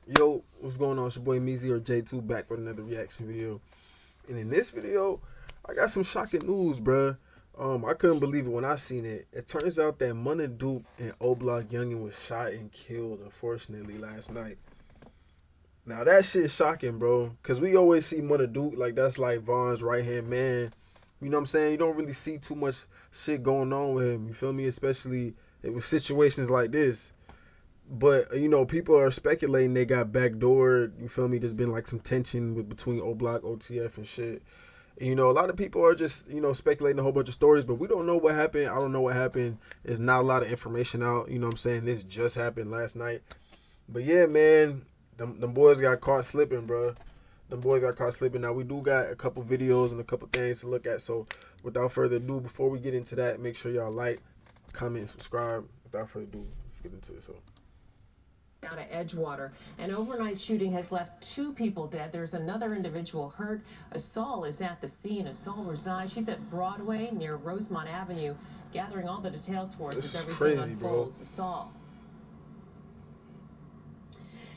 Yo, what's going on? It's your boy Meezy or J2 back with another reaction video. And in this video, I got some shocking news, bruh. I couldn't believe it when I seen it. It turns out that Munna Duke and OBLOCK Youngin was shot and killed, unfortunately, last night. Now that shit's shocking, bro. Cause we always see Munna Duke like that's like Von's right hand man. You know what I'm saying? You don't really see too much shit going on with him. You feel me? Especially with situations like this. But you know, people are speculating they got backdoored. You feel me? There's been like some tension between O Block, OTF, and shit. And, you know, a lot of people are just speculating a whole bunch of stories, but we don't know what happened. I don't know what happened. There's not a lot of information out. You know what I'm saying? This just happened last night. But yeah, man, them boys got caught slipping, bro. Them boys got caught slipping. Now we do got a couple videos and a couple things to look at. So without further ado, before we get into that, make sure y'all like, comment, and subscribe. Without further ado, let's get into it. So. Out of Edgewater. An overnight shooting has left 2 people dead. There's another individual hurt. Asal is at the scene. Asal resides. She's at Broadway near Rosemont Avenue, gathering all the details for us as everything unfolds. Asal.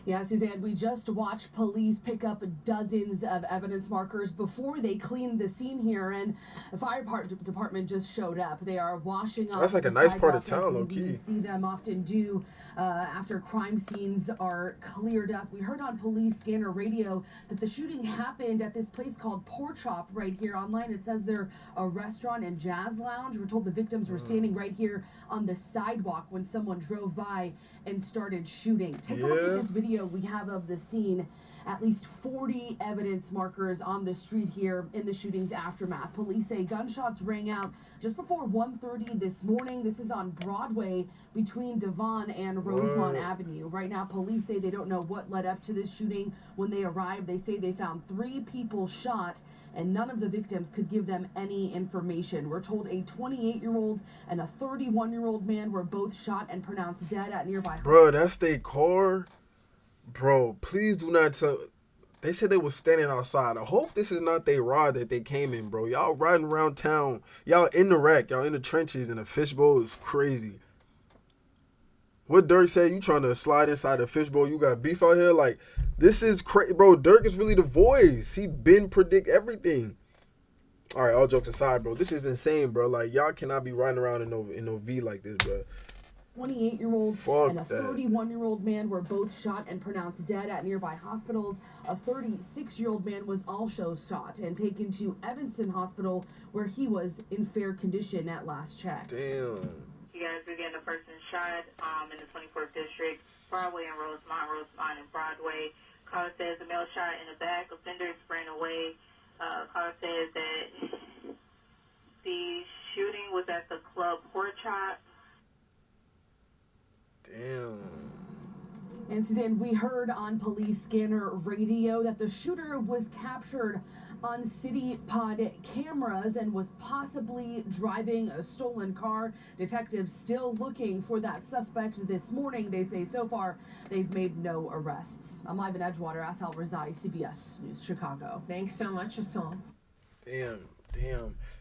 Yeah, Suzanne, we just watched police pick up dozens of evidence markers before they cleaned the scene here, and the fire department just showed up. They are washing off. That's like a nice part of town, low key. We see them often do after crime scenes are cleared up. We heard on police scanner radio that the shooting happened at this place called Pork Chop right here. Online it says they're a restaurant and jazz lounge. We're told the victims were standing right here on the sidewalk when someone drove by and started shooting. Take a look at this video we have of the scene. At least 40 evidence markers on the street here in the shooting's aftermath. Police say gunshots rang out just before 1:30 this morning. This is on Broadway between Devon and Rosemont Avenue. Right now, police say they don't know what led up to this shooting. When they arrived, they say they found 3 people shot, and none of the victims could give them any information. We're told a 28-year-old and a 31-year-old man were both shot and pronounced dead at nearby. Bro, that's their car. Bro, please do not tell. They said they was standing outside. I hope this is not their ride that they came in, bro. Y'all riding around town. Y'all in the rack. Y'all in the trenches, and the fishbowl is crazy. What Dirk said, you trying to slide inside the fishbowl, you got beef out here? Like, this is crazy. Bro, Dirk is really the voice. He been predict everything. All right, all jokes aside, bro. This is insane, bro. Like, y'all cannot be riding around in no V like this, bro. 28-year-old and a 31-year-old man were both shot and pronounced dead at nearby hospitals. A 36-year-old man was also shot and taken to Evanston Hospital, where he was in fair condition at last check. Damn. You guys are getting a person shot in the 24th district, Broadway and Rosemont and Broadway. Caller says a male shot in the back. Offenders ran away. Caller says that the shooting was at the club Pork Chop. Damn. And Suzanne, we heard on police scanner radio that the shooter was captured on city pod cameras and was possibly driving a stolen car. Detectives still looking for that suspect this morning. They say so far they've made no arrests. I'm live in Edgewater. Asal Razai, CBS News, Chicago. Thanks so much, Asal. Damn.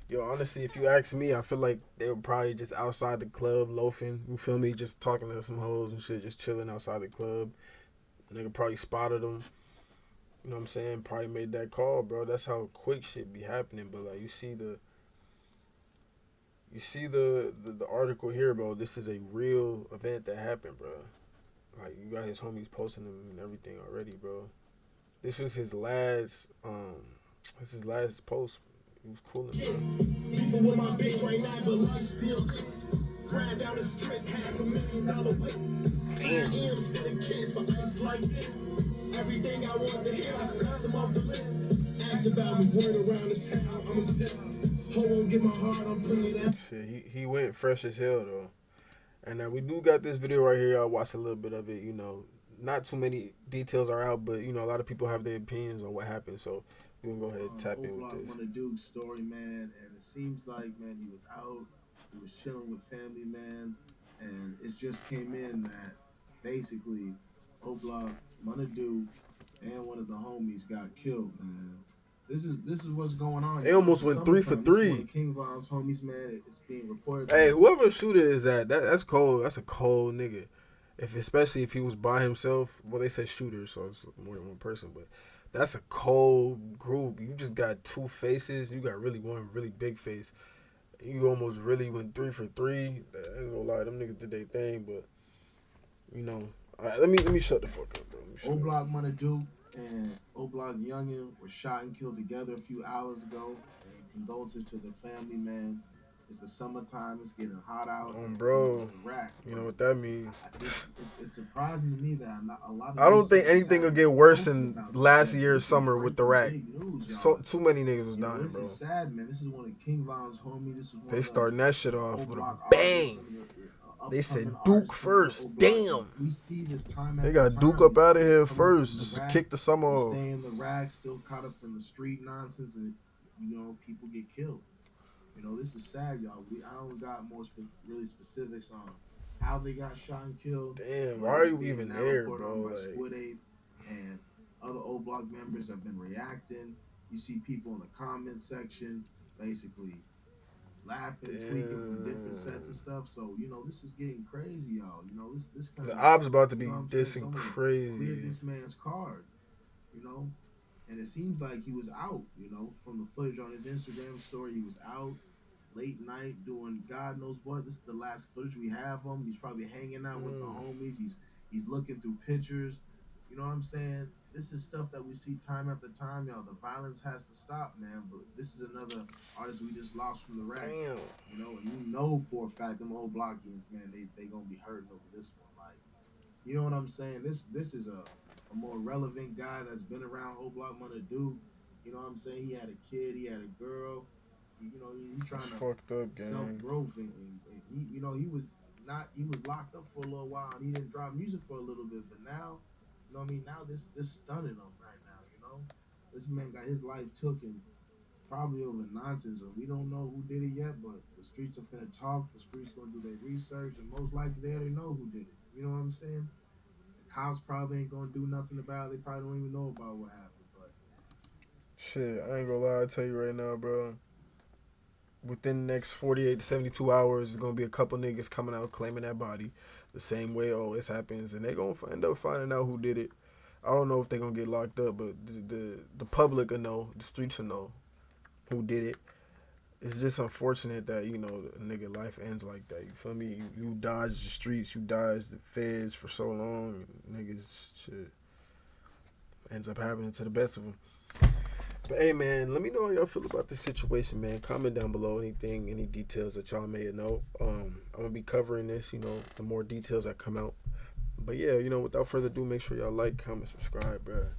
Yo, honestly, if you ask me, I feel like they were probably just outside the club loafing. You feel me? Just talking to some hoes and shit, just chilling outside the club. Nigga probably spotted them. You know what I'm saying? Probably made that call, bro. That's how quick shit be happening. But like, you see the article here, bro. This is a real event that happened, bro. Like, you got his homies posting them and everything already, bro. This was his last post. He was coolin', bro. Even with my bitch right now, but life still grind down the strip, $500,000 whip. Damn. To the kids for ice like this. Everything I want to hear, I scratch them off the list. Ask about me, word around the town, I'm a pimp. Ho won't get my heart, I'm putting that. Shit, he went fresh as hell, though. And we do got this video right here. I watched a little bit of it, you know. Not too many details are out, but, you know, a lot of people have their opinions on what happened, so we're going to go ahead and tap in with this. Munna Duke's story, man, and it seems like, man, he was out, he was chilling with family, man, and it just came in that basically OBLOCK, Munna Duke, and one of the homies got killed, man. This is what's going on. They almost went 3 for 3. King Von's homies, man, it's being reported. Hey, whoever shooter is that's cold. That's a cold nigga. especially if he was by himself. Well, they say shooter, so it's more than one person, but that's a cold group. You just got two faces. You got really one really big face. You almost really went 3 for 3. I ain't gonna lie, them niggas did their thing, but you know. All right, let me shut the fuck up, bro. OBLOCK Munna Duke and OBLOCK Youngin were shot and killed together a few hours ago. And condolences to the family, man. It's the summertime. It's getting hot out. Bro, It's Iraq. you know what that means. It's surprising to me that a lot of I don't think anything will get worse than about last this. year's summer with the rack. Big news, y'all. So too many niggas was You know, dying, this bro. is sad, man. This is one of King Von's homies. This was one They of starting that shit off with a OBLOCK bang. They said Duke first. Damn. We see this time They after got Duke time. up out of here Come up first, in the just to rack, kick the summer off. Stay in the rack, still caught up in the street nonsense, and you know people get killed. You know this is sad, y'all. I don't got more really specifics on how they got shot and killed. Damn, why are you It's even now there, reported bro? on by Like, Squid Ape, and other OBLOCK members have been reacting. You see people in the comment section basically laughing, tweaking from different sets and stuff. So you know this is getting crazy, y'all. You know this kind the of ops about to be you know what I'm saying? dissing Someone crazy. cleared this man's card, you know, and it seems like he was out. You know, from the footage on his Instagram story, he was out late night doing God knows what. This is the last footage we have of him. He's probably hanging out with the homies. He's looking through pictures. You know what I'm saying? This is stuff that we see time after time, y'all. The violence has to stop, man. But this is another artist we just lost from the rack. Damn. You know, and you know for a fact them old blockians, man, they gonna be hurting over this one. Like, you know what I'm saying? This is a more relevant guy that's been around OBLOCK Munna Duke. You know what I'm saying? He had a kid, he had a girl. You know, he's trying to Fucked up, gang. self-growth, and he, you know, he was locked up for a little while, and he didn't drop music for a little bit, but now, you know what I mean? Now this stunning him right now, you know? This man got his life taken probably over nonsense, and we don't know who did it yet, but the streets are finna talk, the streets gonna do their research, and most likely they already know who did it. You know what I'm saying? The cops probably ain't gonna do nothing about it. They probably don't even know about what happened, but Shit, I ain't gonna lie, I tell you right now, bro. Within the next 48 to 72 hours, there's gonna be a couple niggas coming out claiming that body the same way this happens, and they gonna end up finding out who did it. I don't know if they gonna get locked up, but the public will know, the streets will know who did it. It's just unfortunate that, you know, a nigga life ends like that. You feel me? You dodge the streets, you dodge the feds for so long, niggas shit ends up happening to the best of them. But hey, man, let me know how y'all feel about this situation, man. Comment down below any details that y'all may know. I'm gonna be covering this, you know, the more details that come out. But yeah, you know, without further ado, make sure y'all like, comment, subscribe, bruh.